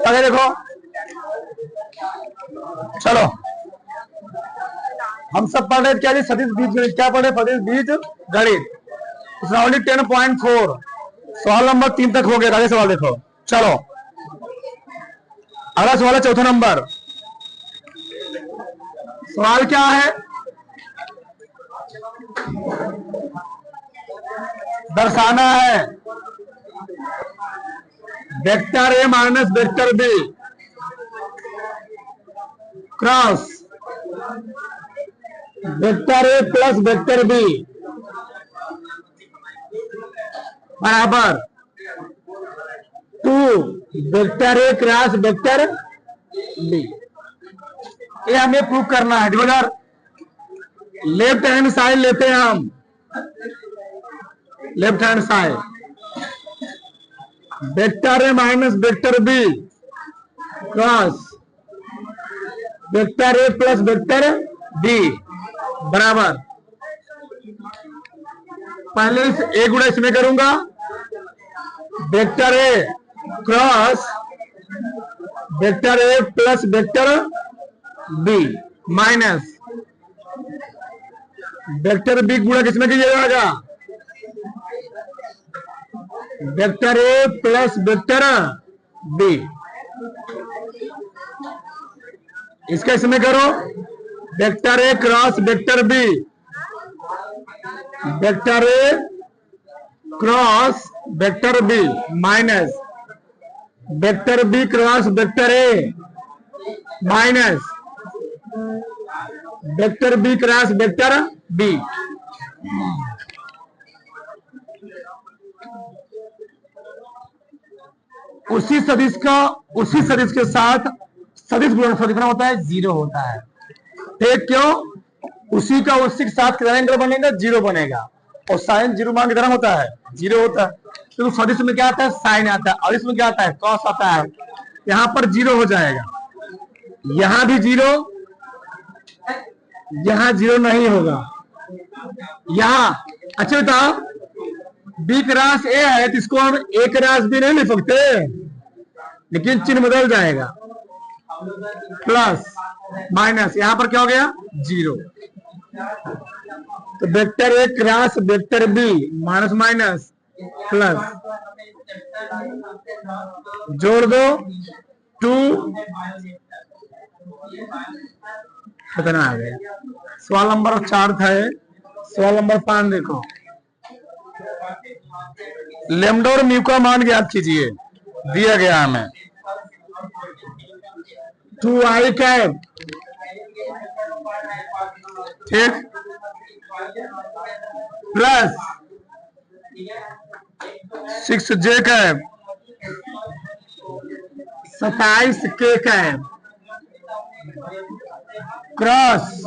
आगे देखो, चलो हम सब पढ़ रहे क्या जी, सदिश बीज गणित। क्या पढ़े? सदिश बीज गणित। ओनली 10.4। सवाल नंबर 3 तक हो गया। आगे सवाल देखो, चलो अगला सवाल है चौथा नंबर। सवाल क्या है? दर्शाना है vector A minus vector B cross vector A plus vector B बराबर 2 vector A cross vector B. ये हमें प्रूव करना है। डिवाइडर लेफ्ट हैंड साइड लेते हैं हम, left hand side vector A minus vector B cross vector A plus vector B बराबर, पहले ए गुणा इसमें करूंगा, vector A cross vector A plus vector B minus vector B गुणा किसमें कीजिएगा, vector A plus vector B. इसका इसमें करो, vector A cross vector B, vector A cross vector B minus vector B cross vector A minus vector B cross vector B. उसी सदिश के साथ सदिश गुणनफल कितना होता है? 0 होता है। ठीक, क्यों? उसी का उसी के साथ कितना एंगल बनेगा? 0 बनेगा। और साइन 0 मान कितना होता है? 0 होता है। तो सदिश में क्या आता है? साइन आता है। और इसमें क्या आता है? कॉस आता है। यहाँ पर 0 हो जाएगा, यहाँ भी 0, यहाँ 0 नहीं होगा, यहाँ। अच्छा बताओ, बी क्रॉस ए है तो इसको हम ए क्रॉस बी नहीं लिख सकते, लेकिन चिन्ह बदल जाएगा, प्लस माइनस, यहां पर क्या हो गया? 0। तो vector A cross vector B minus minus plus, जोड़ दो 2, कितना आ गया? सवाल नंबर 4 था। सवाल नंबर 5 देखो, लैम्डा और म्यू का मान ज्ञात कीजिए। दिया गया हमें 2i कैप, ठीक, plus 6j cap 27k cap cross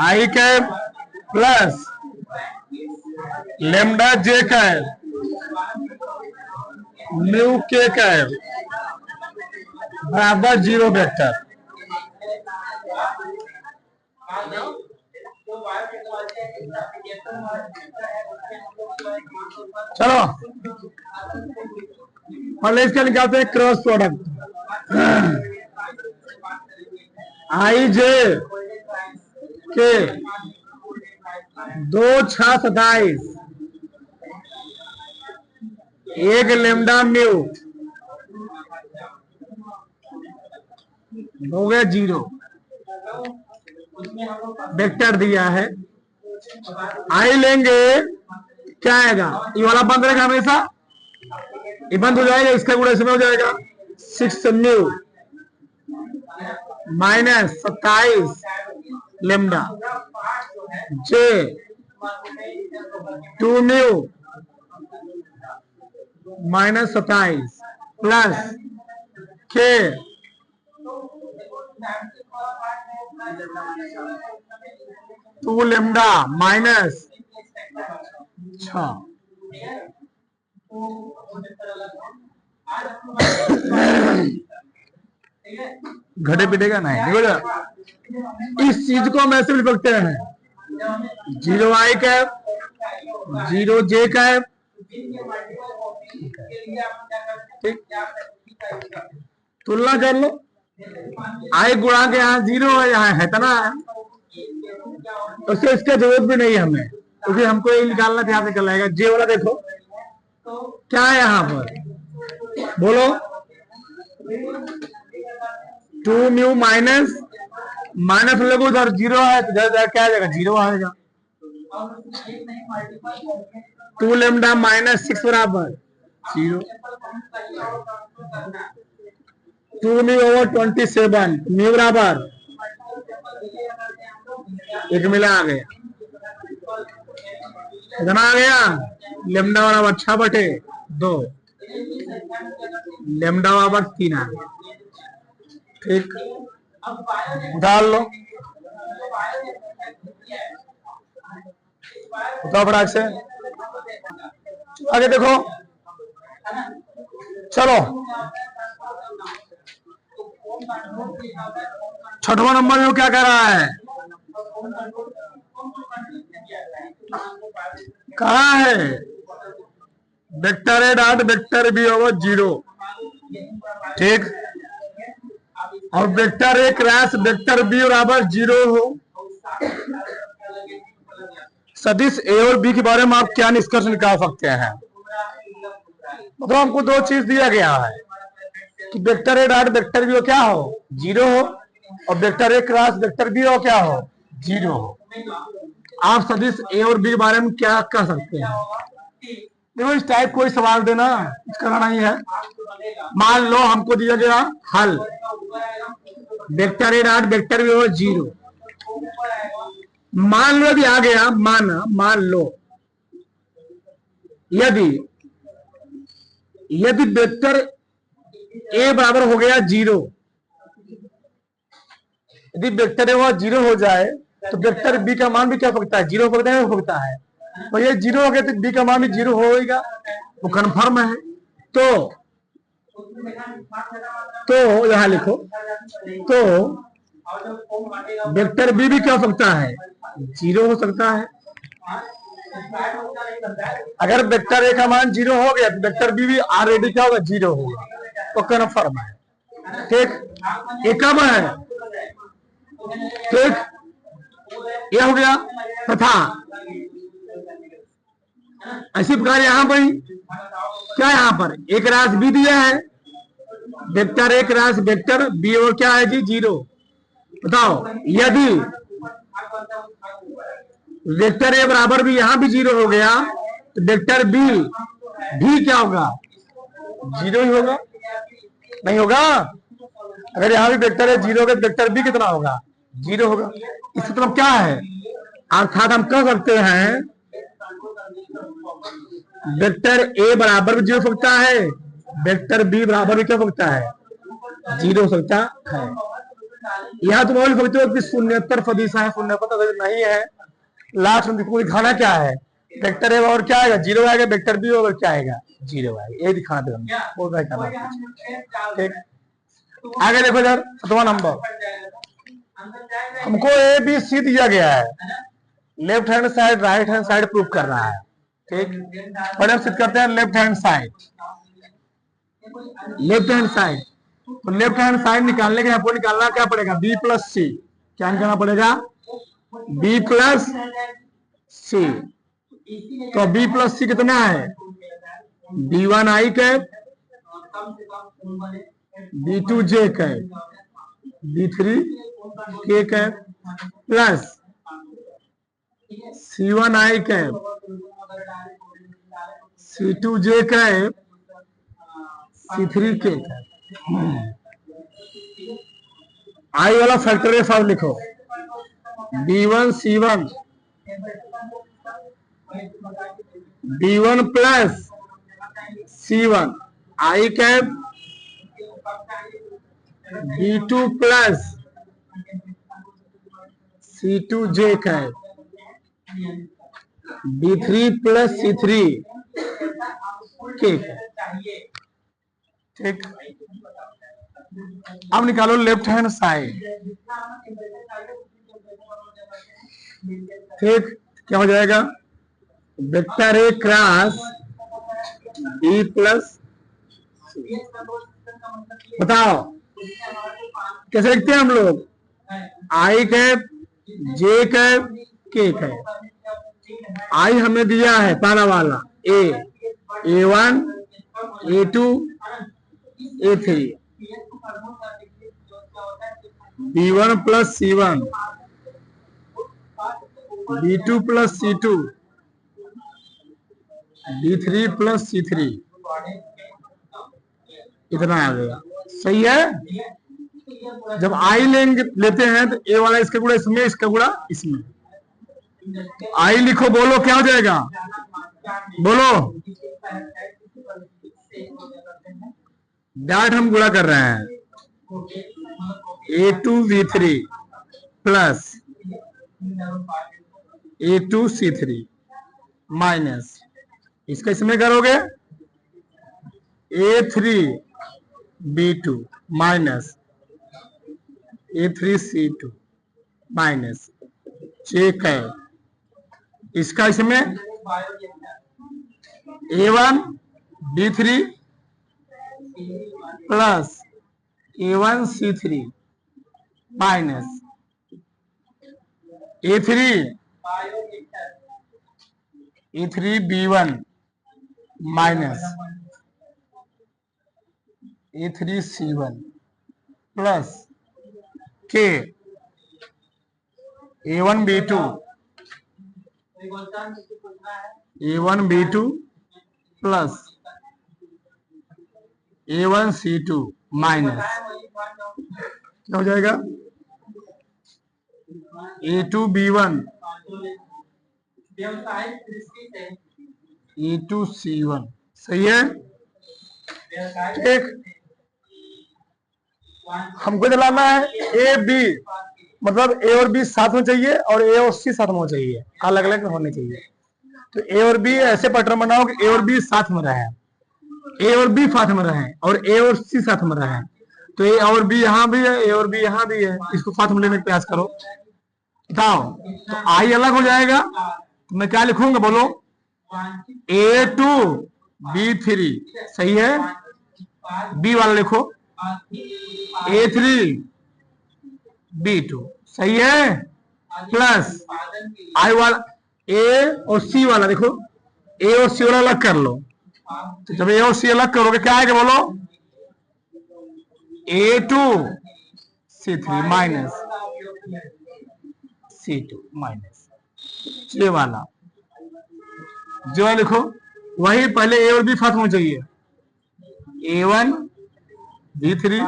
i cap plus lambda J cap mu के कैप बराबर 0 वेक्टर। चलो पहले इसका निकालते हैं क्रॉस प्रोडक्ट। आई जे के 2 6 27 1 लेमडा म्यू हो गया 0। वेक्टर दिया है, आई लेंगे, क्या आएगा? ये वाला बंद रहेगा हमेशा, ये बंद हो जाएगा, इसका गुणा इसमें हो जाएगा 6 म्यू माइनस 27 लेमडा जे 2 म्यू माइनस 27 प्लस के 2 लेमडा माइनस 6। घटे पिटेगा नहीं। इस चीज को हम ऐसे भी लिख सकते हैं 0i कैप 0j कैप ठीक, तुलना कर लो। आई गुणा के यहाँ 0 है, यहाँ है ना, उससे इसका जरूरत भी नहीं है हमें, क्योंकि हमको ये निकालना ध्यान से कर लेगा। जे वाला देखो क्या है यहाँ पर, बोलो 2 म्यू माइनस माइनस लोग उधर 0 है तो इधर क्या आ जाएगा, 0 आएगा। 2 लेमडा माइनस 6 बराबर 0। 2 म्यू ओवर 27 म्यू बराबर 1 मिला आ गया, इतना आ गया। लेमडा बराबर 6/2, लेमडा बराबर 3 आ गया। ठीक, डाल लो, बताओ फटाक से। आगे देखो, चलो 6वां नंबर में क्या कह रहा है, कहा है vector A dot vector B over 0। ठीक, और vector A cross vector B बराबर 0 हो। सदिश ए और बी के बारे में आप क्या निष्कर्ष निकाल सकते हैं। मतलब हमको दो चीज दिया गया है कि vector A dot vector B हो क्या हो, 0 हो, और vector A cross vector B हो क्या हो, 0 हो। आप सदिश ए और बी के बारे में क्या कह सकते हैं। देखो इस टाइप कोई सवाल देना करना नहीं है। मान लो हमको दिया गया हल, vector A dot vector B हो 0। मान लो भी आ गया, मान लो यदि वेक्टर ए बराबर हो गया 0, यदि वेक्टर ए 0 हो जाए तो वेक्टर बी का मान भी क्या होता है, 0 होता है। तो ये 0 हो गया तो बी का मान भी 0 होगा, वो कन्फर्म है। तो यहां लिखो, तो वेक्टर बी भी क्या हो सकता है, 0 हो सकता है। अगर वेक्टर ए का मान 0 हो गया तो वेक्टर बी भी ऑलरेडी क्या होगा, 0 होगा, तो कन्फर्म है। ठीक, ये कब है, ठीक, ये हो गया। तथा इसी प्रकार यहां पर क्या, यहां पर एक राशि बी दिया है, वेक्टर एक राशि वेक्टर बी और क्या है जी, 0। बताओ यदि वेक्टर ए बराबर भी यहां भी 0 हो गया तो वेक्टर बी भी क्या होगा, 0 ही होगा, नहीं होगा। अगर यहां भी वेक्टर है 0 होगा, वेक्टर बी कितना होगा, 0 होगा। इसका मतलब क्या है, अर्थात हम कह सकते हैं वेक्टर ए बराबर भी 0 हो सकता है, वेक्टर बी बराबर भी क्या हो सकता है, 0 हो सकता है। यहां तुम बोल सकते हो कि शून्यतर सदिश है, शून्यतर नहीं है। लास्ट में दिखाना क्या है, वेक्टर ए और क्या आएगा, 0 आएगा, वेक्टर बी और क्या आएगा, 0 आएगा, ये दिखाना देगा। ठीक, आगे देखो इधर 7वां नंबर, हमको ए बी सी दिया गया है, left hand side right hand side proof कर रहा है। ठीक, पहले हम सिद्ध करते हैं left hand side. Left hand side, तो लेफ्ट हैंड साइड निकालने के आपको निकालना क्या पड़ेगा, बी प्लस सी। क्या निकालना पड़ेगा, बी प्लस सी। तो बी प्लस सी कितना है, B1 आई कैप, B2 जे कैप, B3 के कैप, प्लस C1 आई कैप, C2 जे कैप, C3 के कैप। आई वाला फैक्टर सब लिखो, B1 C1, B1 plus C1 आई कैप, B2 प्लस C2 जे कैप, B3 प्लस C3 के cap. ठीक, अब निकालो लेफ्ट हैंड साइड। ठीक, क्या हो जाएगा, vector A cross B plus, बताओ कैसे लिखते हैं हम लोग? I cap, J cap, K cap. I हमें दिया है पहला वाला A1, A2, A3, B1 plus C1, B2 plus C2, B3 plus C3, इतना आ गया। सही है। जब आई लेते हैं तो ए वाला इसका गुणा इसमें, इसका गुणा इसमें। आई लिखो, बोलो क्या हो जाएगा, बोलो। डाट हम गुणा कर रहे हैं, A2V3 प्लस A2C3 माइनस, इसका इसमें करोगे A3B2 minus A3C2 minus check है, इसका इसमें A1B3 plus A1C3 minus A3B1 minus A3C1 plus के A1B2 प्लस A1C2 माइनस, क्या हो जाएगा A2B1 A2C1। सही है। ठीक, हमको चलाना है ए बी, मतलब ए और बी साथ में चाहिए और ए और सी साथ में चाहिए, अलग अलग होने चाहिए। तो ए और बी ऐसे पैटर्न बनाओ कि ए और बी साथ में रहे, ए और बी साथ में रहे और ए और सी साथ में रहे। तो ए और बी यहाँ भी है, ए और बी यहाँ भी है, इसको साथ में लेने का प्रयास करो। बताओ, तो आई अलग हो जाएगा तो मैं क्या लिखूंगा, बोलो A2B3। सही है। बी वाला लिखो A3B2। सही है। प्लस आई वाला, ए और सी वाला देखो, ए और सी वाला अलग कर लो। तो जब ए और सी अलग करोगे क्या आएगा, बोलो A2C3 माइनस C2 माइनस ये वाला जो है लिखो, वही पहले ए और बी साथ में चाहिए, A1B3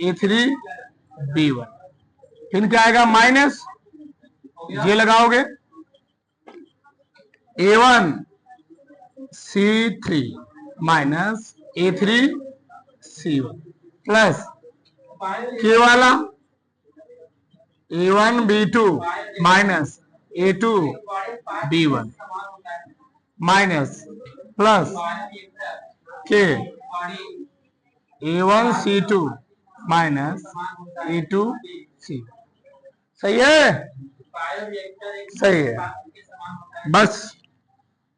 A3B1, फिर क्या आएगा माइनस, ये लगाओगे A1C3 माइनस A3C1 प्लस के वाला A1B2 minus A2B1 minus plus के A1C2 माइनस A2C। सही है। सही है। बस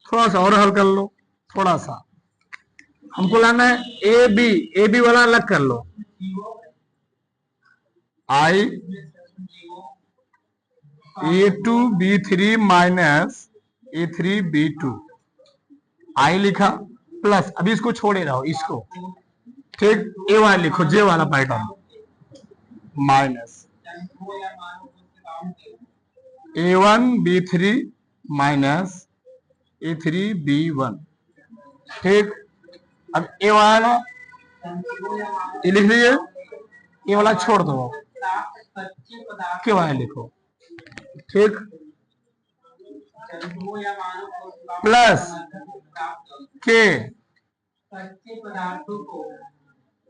थोड़ा सा और हल कर लो, थोड़ा सा हमको लाना है ए बी वाला अलग कर लो, आई A2B3 माइनस A3B2 आई लिखा प्लस, अभी इसको छोड़े रहो इसको, ठीक, ए वाला लिखो, जे वाला pattern minus A1B3 minus A3B1। ठीक, अब ए वाला ये लिख लीजिए, ये वाला छोड़ दो, के वाला लिखो, ठीक, प्लस के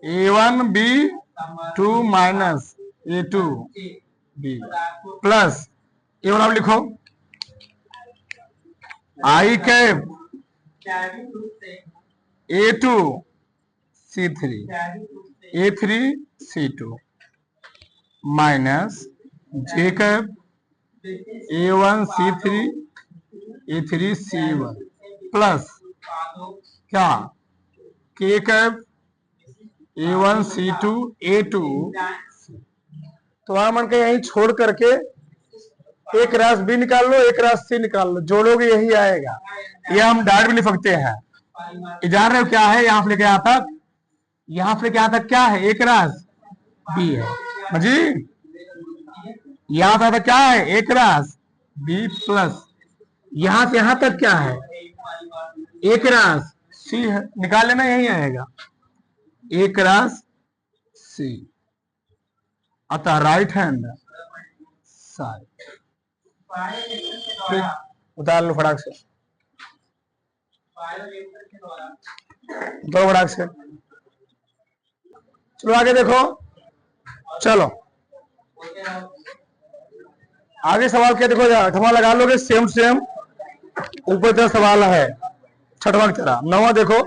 A1B2 माइनस A2B प्लस ये वाला लिखो, आई कैप A2C3 A3C2 माइनस जे कैप A1C3 A3C1 प्लस क्या के कैप A1 C2 A2 तो वहां मन के यही छोड़ करके एक रास बी निकाल लो, एक रास सी निकाल लो, जोड़ोगे यही आएगा। ये हम डायरेक्ट भी लिख सकते हैं। जान रहे हो क्या है? यहाँ से लेके यहाँ तक, यहाँ से लेके यहाँ तक क्या है? एक रास बी है जी। यहाँ से क्या है? एक रास बी प्लस यहाँ से यहाँ तक क्या है? एक रास सी है। निकाल लेना, यही आएगा एक रास सी। अतः राइट हैंड साइड उतार लो फटाक से, दो फटाक से। चलो आगे देखो, चलो आगे सवाल क्या देखो, 8वां लगा लोगे सेम सेम ऊपर तरह सवाल है 6वां की तरह। 9वां देखो,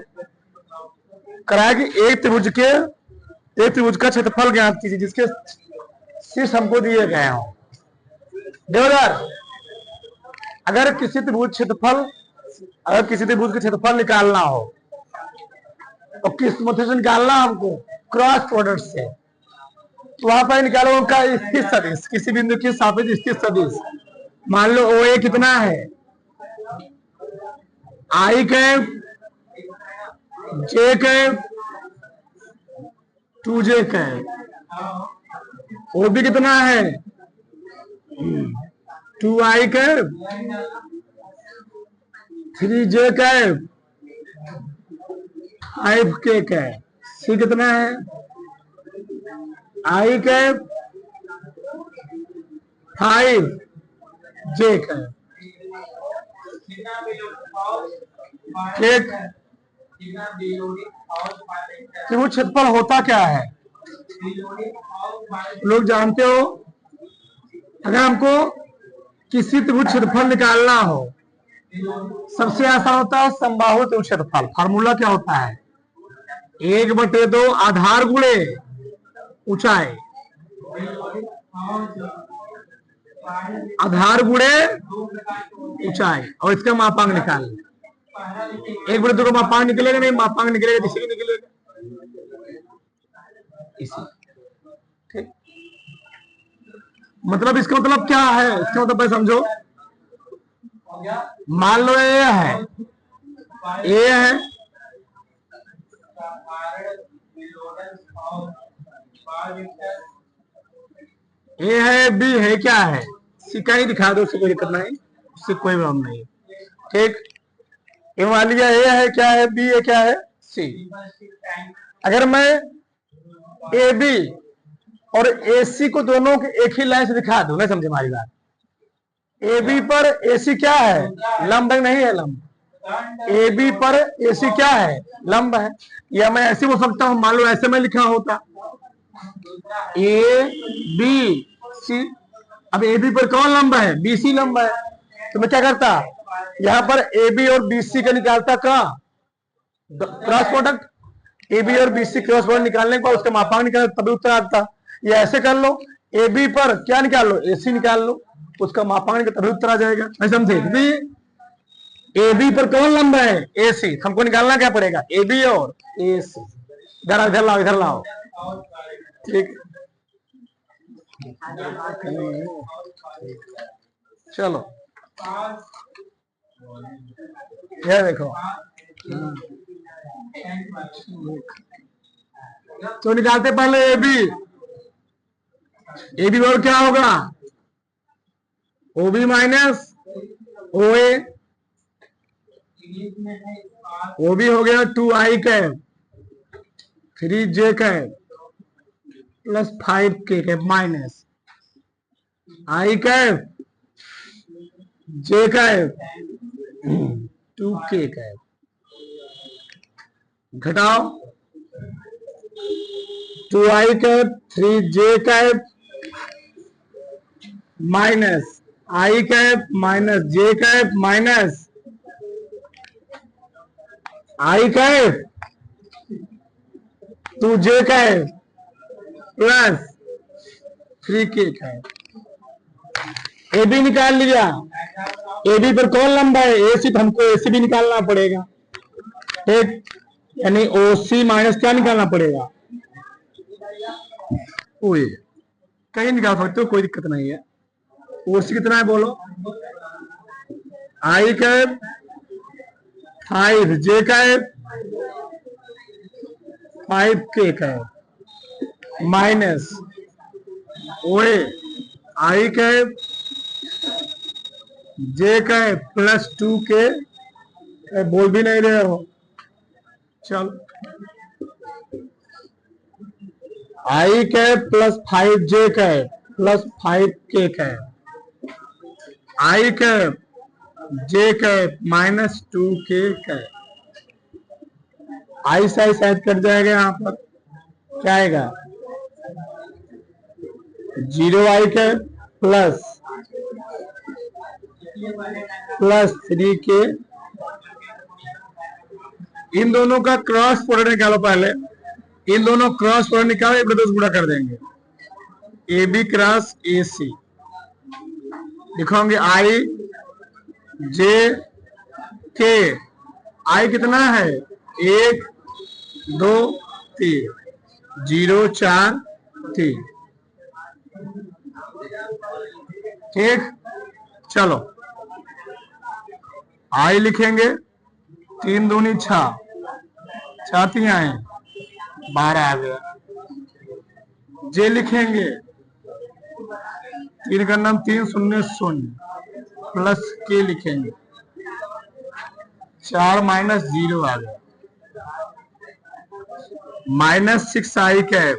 कराया कि एक त्रिभुज का क्षेत्रफल ज्ञात कीजिए जिसके शीर्ष हमको दिए गए हों। देखो अगर किसी त्रिभुज का क्षेत्रफल निकालना हो तो किस मेथड से निकालना हमको? क्रॉस प्रोडक्ट से। तो वहां पर निकालो उनका स्थिर सदिश, किसी बिंदु के सापेक्ष स्थिर सदिश। मान लो OA कितना है? I cap J cap 2J cap. OB कितना है? 2I cap 3J cap 5K cap. C कितना है? I cap 5J cap. त्रिभुज क्षेत्रफल होता क्या है? लोग जानते हो, अगर हमको किसी त्रिभुज क्षेत्रफल निकालना हो सबसे आसान होता है समबाहु त्रिभुज क्षेत्रफल। फार्मूला क्या होता है? 1/2 आधार गुणे ऊंचाई, आधार गुणे ऊंचाई, और इसका मापांक निकाल। 1/2 का मापांक निकलेगा नहीं, मापांक निकलेगा इसी के निकलेगा इसी। ठीक, मतलब इसका मतलब क्या है? इसका मतलब भाई समझो, मान लो ए है, ए है, बी है, क्या है? सी का ही दिखा दो, उससे कोई दिक्कत नहीं, उससे कोई प्रॉब्लम नहीं। ठीक, ये मान लिया ए है, क्या है? बी है, क्या है? सी। अगर मैं ए बी और ए सी को दोनों के एक ही लाइन से दिखा दूं, नहीं समझे हमारी बात? ए बी पर ए सी क्या है? लंब नहीं है, लंब। ए बी पर ए सी क्या है? लंब है। या मैं ऐसे बोल सकता हूं, मान लो ऐसे में लिखा होता ए बी सी। अब ए बी पर कौन लंब है? बी सी लंब है। तो मैं क्या करता, यहाँ पर ए बी और बी सी का निकालता का क्रॉस प्रोडक्ट। ए बी और बी सी क्रॉस प्रोडक्ट निकालने के बाद उसका मापांक निकाल, तभी उत्तर आता। या ऐसे कर लो, ए बी पर क्या निकाल लो? ए सी निकाल लो, उसका मापांक निकाल, तभी उत्तर आ जाएगा। नहीं समझे? ए बी पर कौन लंब है? ए सी। हमको निकालना क्या पड़ेगा? ए बी और ए सी। इधर लाओ, इधर लाओ। ठीक, चलो ये देखो, तो निकालते पहले ए बी और क्या होगा? O B minus O A. O B हो गया 2I cap 3J cap plus 5K cap minus I cap J cap 2K cap. घटाओ 2I cap 3J cap minus I cap minus J cap minus I cap 2J cap plus 3K cap. A B निकाल लिया। A B पर कौन लंब है? ए सी। तो हमको ए सी भी निकालना पड़ेगा। ठीक, यानी OC माइनस क्या निकालना पड़ेगा, OA। कहीं निकाल सकते हो, कोई दिक्कत नहीं है। OC कितना है बोलो, I cap 5, J cap 5K cap minus OA I cap J cap plus 2K, बोल भी नहीं रहे हो, चलो I cap plus 5J cap plus 5K cap, I cap J cap minus 2K cap, I से शायद कट जाएगा, यहाँ पर क्या आएगा, 0I कैप प्लस 3K। इन दोनों का क्रॉस प्रोडक्ट निकालो पहले, इन दोनों क्रॉस प्रोडक्ट निकालो, एक दो गुणा कर देंगे, AB क्रॉस AC लिखोगे I J K, I कितना है 1 2 3, 0 4 3, ठीक। चलो I लिखेंगे 3 दूनी 6, 6 3 आए 12 आ गया। J लिखेंगे 3 का नाम 3 0 0 प्लस K लिखेंगे 4 माइनस 0 आ गया, minus 6I cap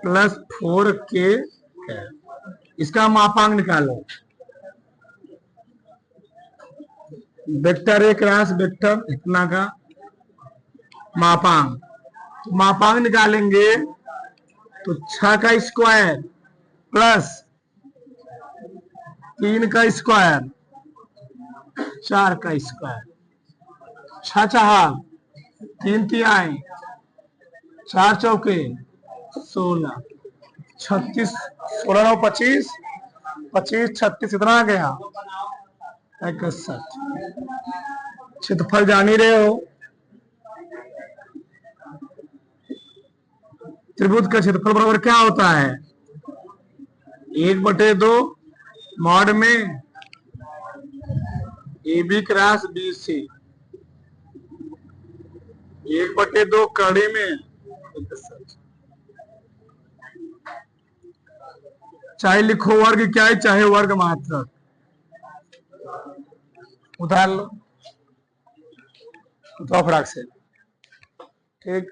plus 4K cap. इसका मापांक निकालो, वेक्टर ए क्रॉस वेक्टर इतना का मापांक, तो मापांक निकालेंगे तो 6 का स्क्वायर प्लस 3 का स्क्वायर 4 का स्क्वायर, 6 चार 3 तिहाई 4 चौके 16, 36 16 9 25 25 36 इतना आ गया 61। क्षेत्रफल जान ही रहे हो, त्रिभुज का क्षेत्रफल बराबर क्या होता है 1/2 मॉड में AB क्रॉस BC, 1/2 कड़ी में, चाहे लिखो वर्ग क्या है चाहे वर्ग मात्रक, उधार लो तो फराक से, ठीक।